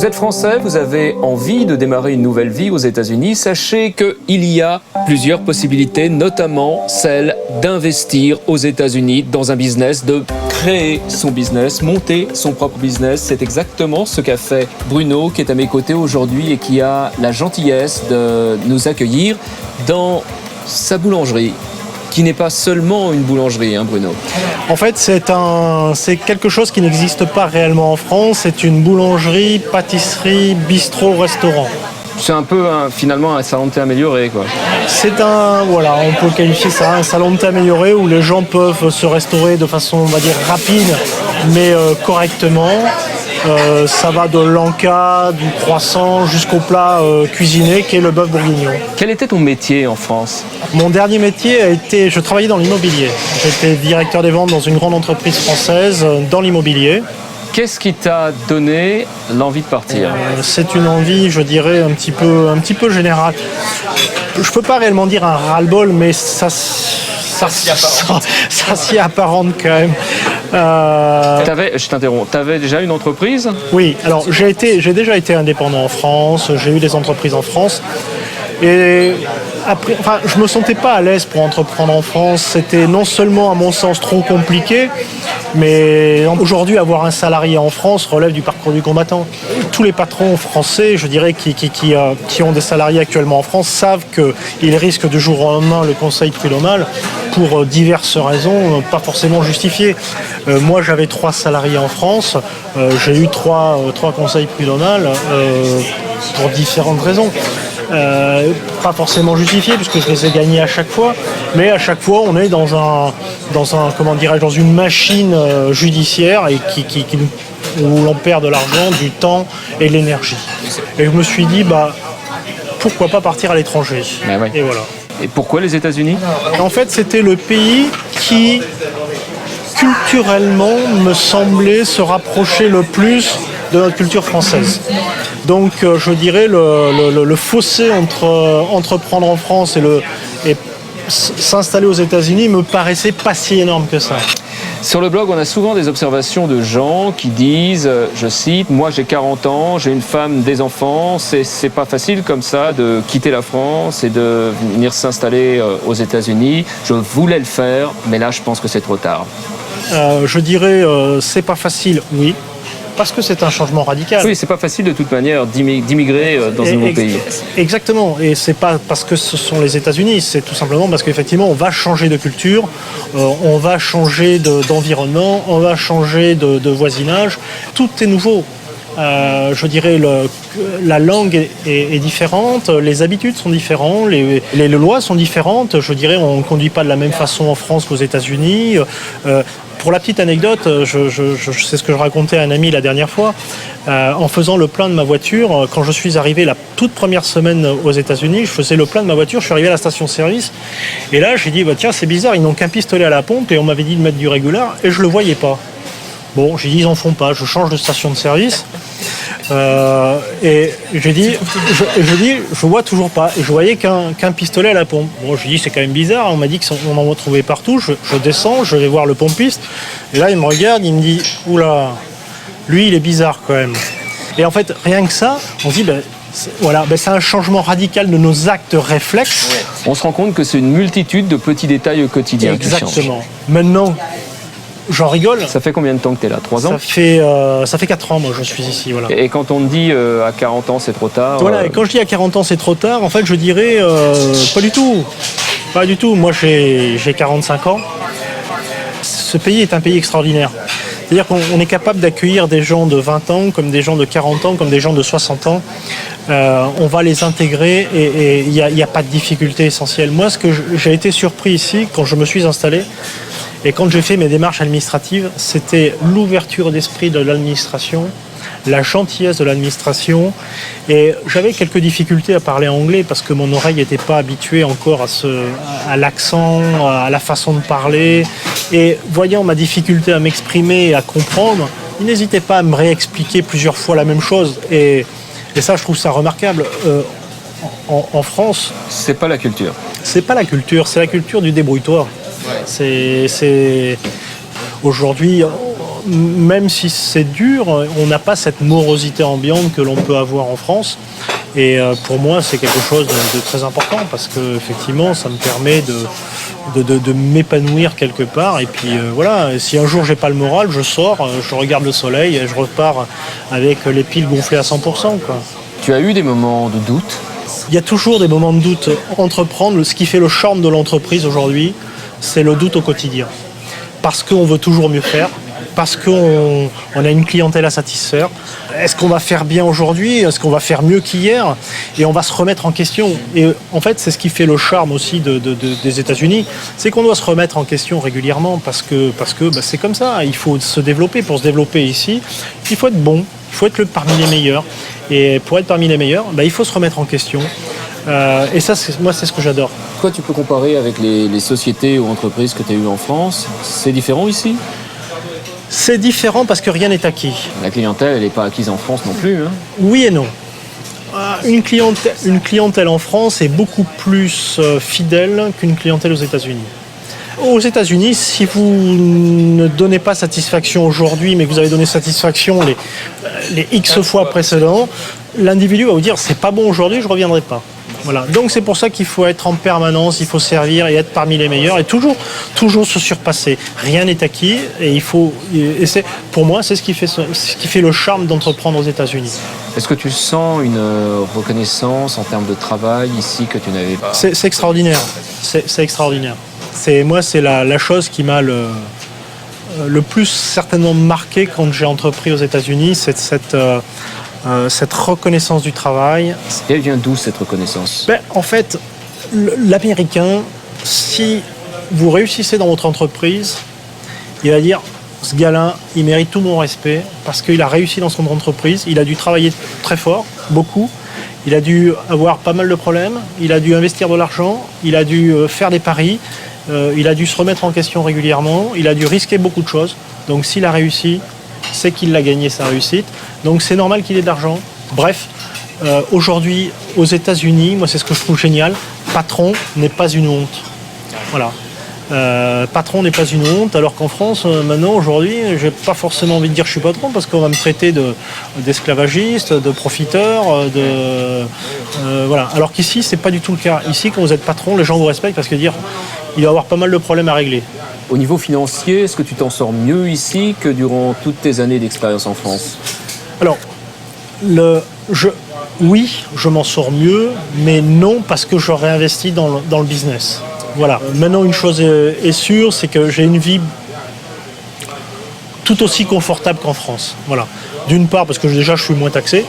Vous êtes français, vous avez envie de démarrer une nouvelle vie aux États-Unis. Sachez qu'il y a plusieurs possibilités, notamment celle d'investir aux États-Unis dans un business, de créer son business, monter son propre business. C'est exactement ce qu'a fait Bruno, qui est à mes côtés aujourd'hui et qui a la gentillesse de nous accueillir dans sa boulangerie, qui n'est pas seulement une boulangerie, hein, Bruno. En fait, c'est quelque chose qui n'existe pas réellement en France. C'est une boulangerie, pâtisserie, bistrot, restaurant. C'est un peu finalement un salon de thé amélioré, quoi. On peut qualifier ça un salon de thé amélioré où les gens peuvent se restaurer de façon, on va dire, rapide, mais correctement. Ça va de l'encas, du croissant, jusqu'au plat cuisiné qui est le bœuf bourguignon. Quel était ton métier en France ? Mon dernier métier je travaillais dans l'immobilier. J'étais directeur des ventes dans une grande entreprise française dans l'immobilier. Qu'est-ce qui t'a donné l'envie de partir ? C'est une envie, je dirais, un petit peu générale. Je ne peux pas réellement dire un ras-le-bol, mais ça s'y apparente quand même. Je t'interromps, t'avais déjà une entreprise ? Oui, alors j'ai déjà été indépendant en France, j'ai eu des entreprises en France. Et après, je me sentais pas à l'aise pour entreprendre en France. C'était non seulement, à mon sens, trop compliqué, mais aujourd'hui, avoir un salarié en France relève du parcours du combattant. Tous les patrons français, je dirais, qui ont des salariés actuellement en France, savent qu'ils risquent du jour au lendemain le conseil prud'homal pour diverses raisons, pas forcément justifiées. Moi, j'avais 3 salariés en France. J'ai eu 3 conseils prud'homal pour différentes raisons. Pas forcément justifié puisque je les ai gagnés à chaque fois, mais à chaque fois on est dans une machine judiciaire et où l'on perd de l'argent, du temps et de l'énergie. Et je me suis dit pourquoi pas partir à l'étranger. Oui. Et voilà. Et pourquoi les États-Unis ? En fait, c'était le pays qui culturellement me semblait se rapprocher le plus de notre culture française. Donc je dirais le fossé entre entreprendre en France et s'installer aux États-Unis me paraissait pas si énorme que ça. Sur le blog, on a souvent des observations de gens qui disent, je cite, « Moi j'ai 40 ans, j'ai une femme, des enfants, c'est pas facile comme ça de quitter la France et de venir s'installer aux États-Unis. Je voulais le faire, mais là je pense que c'est trop tard. » Je dirais, c'est pas facile, oui. Parce que c'est un changement radical. Oui, c'est pas facile de toute manière d'immigrer dans un nouveau pays. Exactement, et c'est pas parce que ce sont les États-Unis, c'est tout simplement parce qu'effectivement on va changer de culture, on va changer d'environnement, on va changer de voisinage, tout est nouveau. Je dirais la langue est différente, les habitudes sont différentes, les lois sont différentes. Je dirais on ne conduit pas de la même façon en France qu'aux États-Unis. Pour la petite anecdote, c'est ce que je racontais à un ami la dernière fois. En faisant le plein de ma voiture, quand je suis arrivé la toute première semaine aux États-Unis, je faisais le plein de ma voiture, je suis arrivé à la station-service. Et là, j'ai dit, tiens, c'est bizarre, ils n'ont qu'un pistolet à la pompe et on m'avait dit de mettre du régular et je ne le voyais pas. Bon, j'ai dit, ils en font pas, je change de station de service. Et j'ai dit, je vois toujours pas. Et je voyais qu'un pistolet à la pompe. Bon, j'ai dit, c'est quand même bizarre. On m'a dit qu'on en retrouvait partout. Je descends, je vais voir le pompiste. Et là, il me regarde, il me dit, oula, lui, il est bizarre quand même. Et en fait, rien que ça, on se dit, c'est un changement radical de nos actes réflexes. On se rend compte que c'est une multitude de petits détails au quotidien. Exactement. Maintenant, j'en rigole. Ça fait combien de temps que tu es là ? 3 ans ? Ça fait 4 ans, moi, je suis ici. Voilà. Et quand on te dit à 40 ans, c'est trop tard... Voilà, et quand je dis à 40 ans, c'est trop tard, en fait, je dirais pas du tout. Pas du tout. Moi, j'ai 45 ans. Ce pays est un pays extraordinaire. C'est-à-dire qu'on est capable d'accueillir des gens de 20 ans, comme des gens de 40 ans, comme des gens de 60 ans. On va les intégrer et il n'y a pas de difficulté essentielle. Moi, j'ai été surpris ici, quand je me suis installé, et quand j'ai fait mes démarches administratives, c'était l'ouverture d'esprit de l'administration, la gentillesse de l'administration. Et j'avais quelques difficultés à parler anglais parce que mon oreille n'était pas habituée encore à l'accent, à la façon de parler. Et voyant ma difficulté à m'exprimer et à comprendre, ils n'hésitaient pas à me réexpliquer plusieurs fois la même chose. Et ça, je trouve ça remarquable. En France... C'est pas la culture. C'est pas la culture, c'est la culture du débrouille-toi. C'est aujourd'hui, même si c'est dur, on n'a pas cette morosité ambiante que l'on peut avoir en France. Et pour moi, c'est quelque chose de très important parce que effectivement, ça me permet de m'épanouir quelque part. Et puis voilà, si un jour j'ai pas le moral, je sors, je regarde le soleil et je repars avec les piles gonflées à 100%, quoi. Tu as eu des moments de doute? Il y a toujours des moments de doute. Entreprendre, ce qui fait le charme de l'entreprise aujourd'hui, c'est le doute au quotidien. Parce qu'on veut toujours mieux faire, parce qu'on a une clientèle à satisfaire. Est-ce qu'on va faire bien aujourd'hui? Est-ce qu'on va faire mieux qu'hier? Et on va se remettre en question. Et en fait, c'est ce qui fait le charme aussi des États-Unis, c'est qu'on doit se remettre en question régulièrement parce que c'est comme ça. Il faut se développer. Pour se développer ici, il faut être bon, il faut être parmi les meilleurs. Et pour être parmi les meilleurs, il faut se remettre en question. Et ça, moi, c'est ce que j'adore. Toi, tu peux comparer avec les sociétés ou entreprises que tu as eues en France. C'est différent ici? C'est différent parce que rien n'est acquis. La clientèle, elle n'est pas acquise en France non plus, hein? Oui et non. Une clientèle en France est beaucoup plus fidèle qu'une clientèle aux États-Unis. Aux États-Unis, si vous ne donnez pas satisfaction aujourd'hui, mais que vous avez donné satisfaction les X fois précédents, l'individu va vous dire c'est pas bon aujourd'hui, je ne reviendrai pas. Voilà. Donc c'est pour ça qu'il faut être en permanence, il faut servir et être parmi les meilleurs et toujours se surpasser. Rien n'est acquis et pour moi c'est ce qui fait le charme d'entreprendre aux États-Unis. Est-ce que tu sens une reconnaissance en termes de travail ici que tu n'avais pas? C'est extraordinaire. C'est extraordinaire. C'est la chose qui m'a le plus certainement marqué quand j'ai entrepris aux États-Unis, c'est cette reconnaissance du travail. Et elle vient d'où cette reconnaissance? En fait, l'Américain, si vous réussissez dans votre entreprise, il va dire ce gars-là, il mérite tout mon respect parce qu'il a réussi dans son entreprise, il a dû travailler très fort, beaucoup, il a dû avoir pas mal de problèmes, il a dû investir de l'argent, il a dû faire des paris, il a dû se remettre en question régulièrement, il a dû risquer beaucoup de choses. Donc s'il a réussi, c'est qu'il l'a gagné sa réussite. Donc c'est normal qu'il ait de l'argent. Bref, aujourd'hui, aux États-Unis, moi c'est ce que je trouve génial, patron n'est pas une honte. Voilà. Patron n'est pas une honte, alors qu'en France, maintenant, aujourd'hui, j'ai pas forcément envie de dire je suis patron parce qu'on va me traiter d'esclavagiste, de profiteur, voilà. Alors qu'ici, c'est pas du tout le cas. Ici, quand vous êtes patron, les gens vous respectent parce que il va y avoir pas mal de problèmes à régler. Au niveau financier, est-ce que tu t'en sors mieux ici que durant toutes tes années d'expérience en France? Alors, oui, je m'en sors mieux, mais non parce que je réinvestis dans le business. Voilà. Maintenant, une chose est sûre, c'est que j'ai une vie tout aussi confortable qu'en France. Voilà. D'une part, parce que déjà, je suis moins taxé.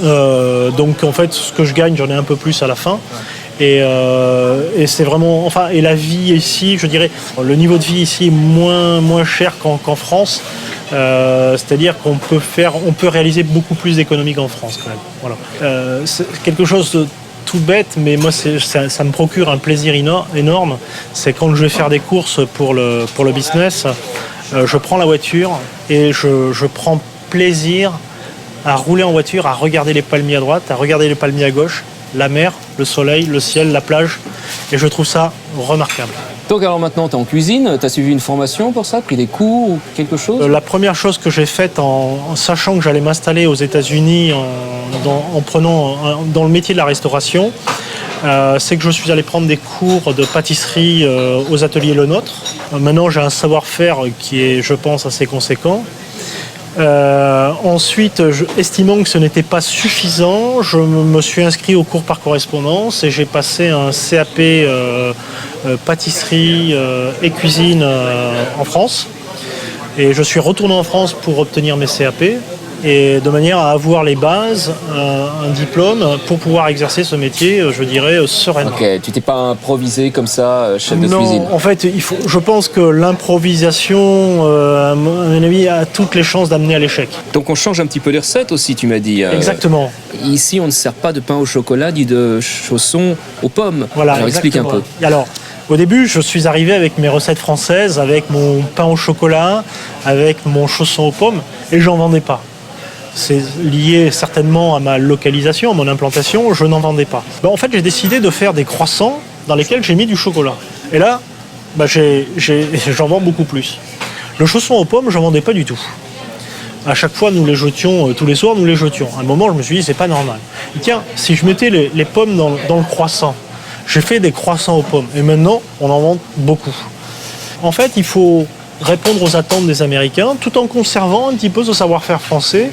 Donc, en fait, ce que je gagne, j'en ai un peu plus à la fin. Et c'est vraiment... et la vie ici, je dirais, le niveau de vie ici est moins cher qu'en France. C'est-à-dire qu'on peut réaliser beaucoup plus d'économies qu'en France, quand même. Voilà. C'est quelque chose de tout bête, mais moi ça me procure un plaisir énorme. C'est quand je vais faire des courses pour le business, je prends la voiture et je prends plaisir à rouler en voiture, à regarder les palmiers à droite, à regarder les palmiers à gauche, la mer, le soleil, le ciel, la plage, et je trouve ça remarquable. Donc alors maintenant, tu es en cuisine, tu as suivi une formation pour ça, pris des cours ou quelque chose? La première chose que j'ai faite en sachant que j'allais m'installer aux États-Unis en prenant dans le métier de la restauration, c'est que je suis allé prendre des cours de pâtisserie aux ateliers Le Nôtre. Maintenant, j'ai un savoir-faire qui est, je pense, assez conséquent. Ensuite, estimant que ce n'était pas suffisant, je me suis inscrit au cours par correspondance et j'ai passé un CAP pâtisserie et cuisine en France. Et je suis retourné en France pour obtenir mes CAP et de manière à avoir les bases, un diplôme pour pouvoir exercer ce métier, je dirais, sereinement. Ok, tu t'es pas improvisé comme ça, chef de cuisine? Non, en fait, je pense que l'improvisation, à mon avis, a toutes les chances d'amener à l'échec. Donc on change un petit peu les recettes aussi, tu m'as dit. Exactement. Ici, on ne sert pas de pain au chocolat ni de chaussons aux pommes. Voilà, alors explique un peu. Alors, au début, je suis arrivé avec mes recettes françaises, avec mon pain au chocolat, avec mon chausson aux pommes, et j'en vendais pas. C'est lié certainement à ma localisation, à mon implantation, je n'en vendais pas. En fait, j'ai décidé de faire des croissants dans lesquels j'ai mis du chocolat. Et là, j'en vends beaucoup plus. Le chausson aux pommes, je n'en vendais pas du tout. À chaque fois, nous les jetions, tous les soirs, nous les jetions. À un moment, je me suis dit, c'est pas normal. Et tiens, si je mettais les pommes dans le croissant, j'ai fait des croissants aux pommes. Et maintenant, on en vend beaucoup. En fait, il faut répondre aux attentes des Américains, tout en conservant un petit peu ce savoir-faire français,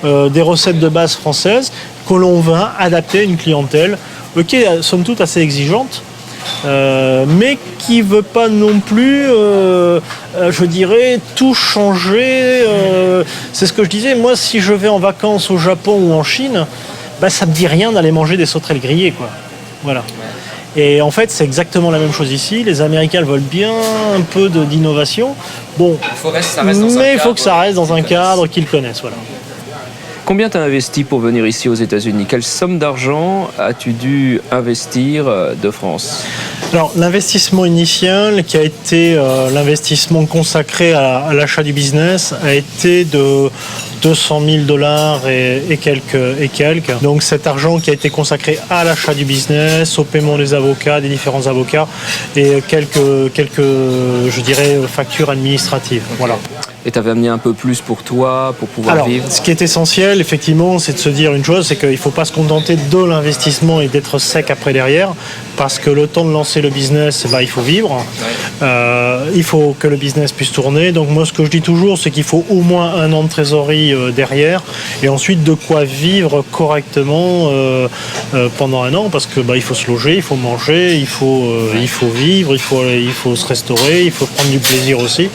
des recettes de base françaises, que l'on va adapter à une clientèle qui est, somme toute, assez exigeante, mais qui ne veut pas non plus, je dirais, tout changer. C'est ce que je disais, moi, si je vais en vacances au Japon ou en Chine, ça ne me dit rien d'aller manger des sauterelles grillées, quoi. Voilà. Et en fait, c'est exactement la même chose ici. Les Américains veulent bien un peu d'innovation. Bon, mais il faut que ça reste dans un cadre qu'ils connaissent. Voilà. Combien tu as investi pour venir ici aux États-Unis? Quelle somme d'argent as-tu dû investir de France? Alors, l'investissement initial, qui a été l'investissement consacré à l'achat du business, a été de $200,000 et quelques. Donc, cet argent qui a été consacré à l'achat du business, au paiement des avocats, des différents avocats, et quelques je dirais, factures administratives. Voilà. Et tu avais amené un peu plus pour toi, pour pouvoir vivre? Ce qui est essentiel, effectivement, c'est de se dire une chose, c'est qu'il ne faut pas se contenter de l'investissement et d'être sec après derrière, parce que le temps de lancer le business, il faut vivre. Il faut que le business puisse tourner. Donc moi, ce que je dis toujours, c'est qu'il faut au moins 1 an de trésorerie derrière, et ensuite de quoi vivre correctement pendant 1 an, parce que il faut se loger, il faut manger, il faut vivre, il faut se restaurer, il faut prendre du plaisir aussi.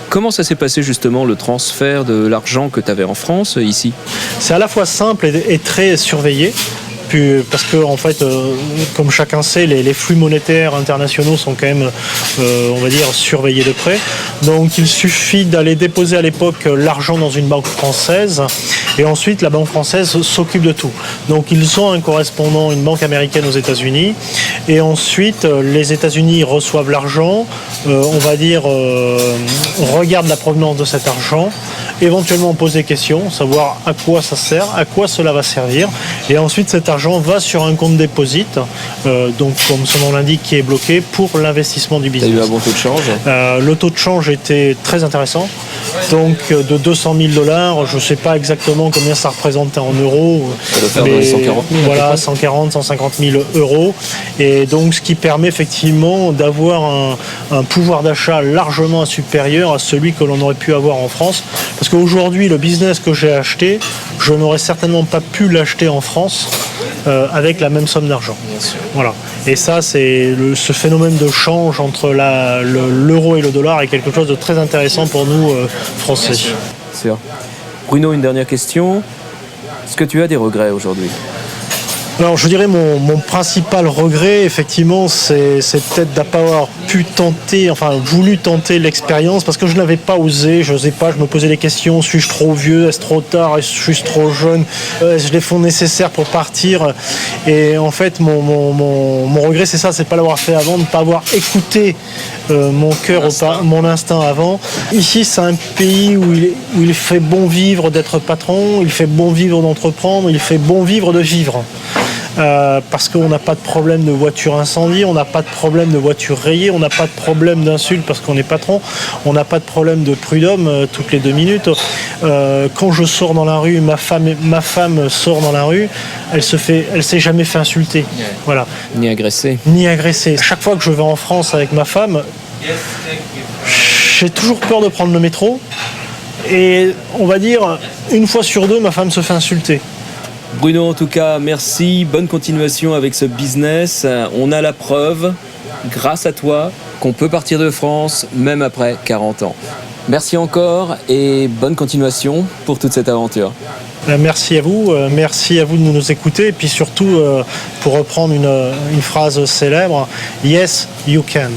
Comment ça s'est passé justement le transfert de l'argent que tu avais en France ici? C'est à la fois simple et très surveillé. Parce que en fait, comme chacun sait, les flux monétaires internationaux sont quand même, on va dire, surveillés de près. Donc il suffit d'aller déposer à l'époque l'argent dans une banque française, et ensuite la banque française s'occupe de tout. Donc ils ont un correspondant, une banque américaine aux États-Unis, et ensuite les États-Unis reçoivent l'argent, on va dire, on regarde la provenance de cet argent, éventuellement on pose des questions, savoir à quoi ça sert, à quoi cela va servir, et ensuite cet argent va sur un compte dépôt, donc comme son nom l'indique, qui est bloqué pour l'investissement du business. Tu as eu un bon taux de change? Le taux de change était très intéressant, donc de $200,000, je ne sais pas exactement combien ça représentait en euros, ça doit faire mais 140 000, voilà, 140, 150 000 euros, et donc ce qui permet effectivement d'avoir un pouvoir d'achat largement supérieur à celui que l'on aurait pu avoir en France, parce qu'aujourd'hui le business que j'ai acheté, je n'aurais certainement pas pu l'acheter en France avec la même somme d'argent. Voilà. Et ça, ce phénomène de change entre l'euro et le dollar est quelque chose de très intéressant pour nous, Français. Sûr. Bruno, une dernière question. Est-ce que tu as des regrets aujourd'hui? Alors je dirais mon principal regret, effectivement, c'est peut-être de ne pas avoir voulu tenter l'expérience, parce que je n'avais pas osé, je n'osais pas, je me posais des questions, suis-je trop vieux, est-ce trop tard, suis-je trop jeune, est-ce que j'ai les fonds nécessaires pour partir? Et en fait mon regret, c'est ça, c'est de ne pas l'avoir fait avant, de ne pas avoir écouté mon cœur, mon instinct avant. Ici c'est un pays où il fait bon vivre d'être patron, il fait bon vivre d'entreprendre, il fait bon vivre de vivre. Parce qu'on n'a pas de problème de voiture incendie, on n'a pas de problème de voiture rayée, on n'a pas de problème d'insulte parce qu'on est patron, on n'a pas de problème de prud'homme toutes les 2 minutes. Quand je sors dans la rue, ma femme sort dans la rue, elle s'est jamais fait insulter. Voilà. Ni agressée. Chaque fois que je vais en France avec ma femme, j'ai toujours peur de prendre le métro, et on va dire 1 fois sur 2, ma femme se fait insulter. Bruno, en tout cas, merci. Bonne continuation avec ce business. On a la preuve, grâce à toi, qu'on peut partir de France, même après 40 ans. Merci encore et bonne continuation pour toute cette aventure. Merci à vous de nous écouter, et puis surtout, pour reprendre une phrase célèbre, yes, you can.